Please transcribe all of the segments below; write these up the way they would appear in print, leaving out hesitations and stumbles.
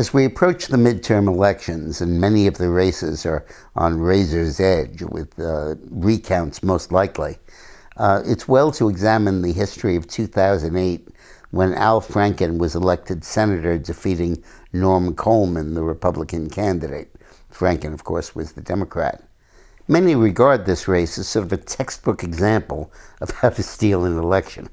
As we approach the midterm elections, and many of the races are on razor's edge, with recounts most likely, it's well to examine the history of 2008, when Al Franken was elected senator, defeating Norm Coleman, the Republican candidate. Franken, of course, was the Democrat. Many regard this race as sort of a textbook example of how to steal an election.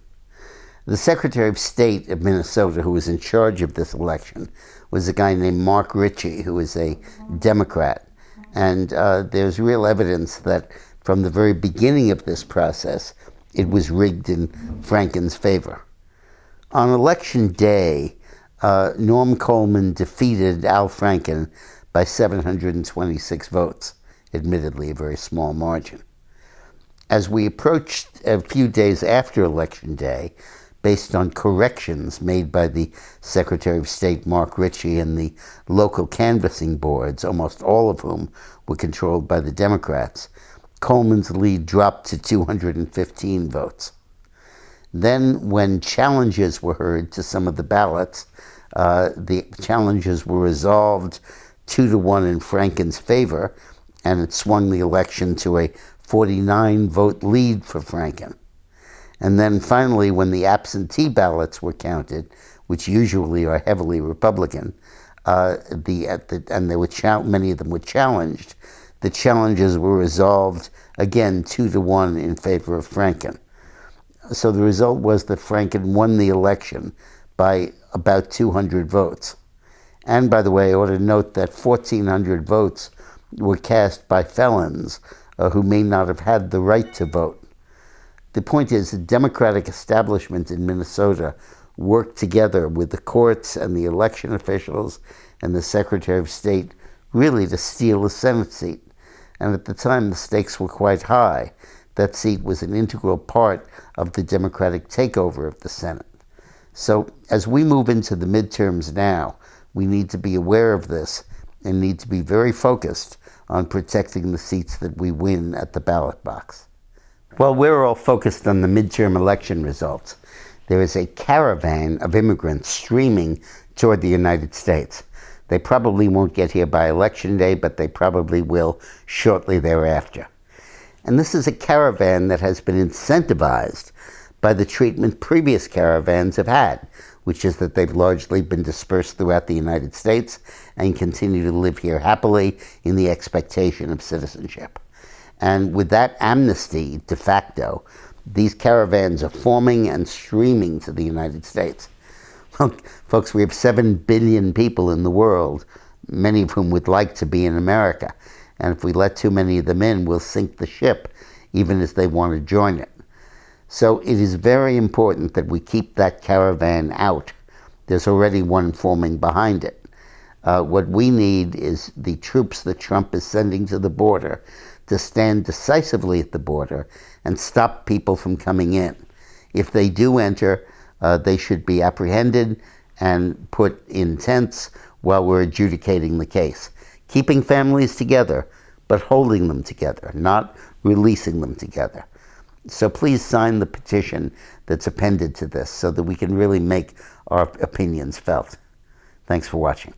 The Secretary of State of Minnesota, who was in charge of this election, was a guy named Mark Ritchie, who was a Democrat. And there's real evidence that from the very beginning of this process, it was rigged in Franken's favor. On election day, Norm Coleman defeated Al Franken by 726 votes, admittedly a very small margin. As we approached a few days after Election Day, based on corrections made by the Secretary of State, Mark Ritchie, and the local canvassing boards, almost all of whom were controlled by the Democrats, Coleman's lead dropped to 215 votes. Then, when challenges were heard to some of the ballots, the challenges were resolved 2-1 in Franken's favor, and it swung the election to a 49-vote lead for Franken. And then finally, when the absentee ballots were counted, which usually are heavily Republican, and there were many of them were challenged, the challenges were resolved again 2-1 in favor of Franken. So the result was that Franken won the election by about 200 votes. And by the way, I ought to note that 1,400 votes were cast by felons who may not have had the right to vote. The point is, the Democratic establishment in Minnesota worked together with the courts and the election officials and the Secretary of State really to steal a Senate seat. And at the time, the stakes were quite high. That seat was an integral part of the Democratic takeover of the Senate. So as we move into the midterms now, we need to be aware of this and need to be very focused on protecting the seats that we win at the ballot box. Well, we're all focused on the midterm election results. There is a caravan of immigrants streaming toward the United States. They probably won't get here by Election Day, but they probably will shortly thereafter. And this is a caravan that has been incentivized by the treatment previous caravans have had, which is that they've largely been dispersed throughout the United States and continue to live here happily in the expectation of citizenship. And with that amnesty de facto, these caravans are forming and streaming to the United States. Folks, we have 7 billion people in the world, many of whom would like to be in America. And if we let too many of them in, we'll sink the ship, even as they want to join it. So it is very important that we keep that caravan out. There's already one forming behind it. What we need is the troops that Trump is sending to the border to stand decisively at the border and stop people from coming in. If they do enter, they should be apprehended and put in tents while we're adjudicating the case. Keeping families together, but holding them together, not releasing them together. So please sign the petition that's appended to this so that we can really make our opinions felt. Thanks for watching.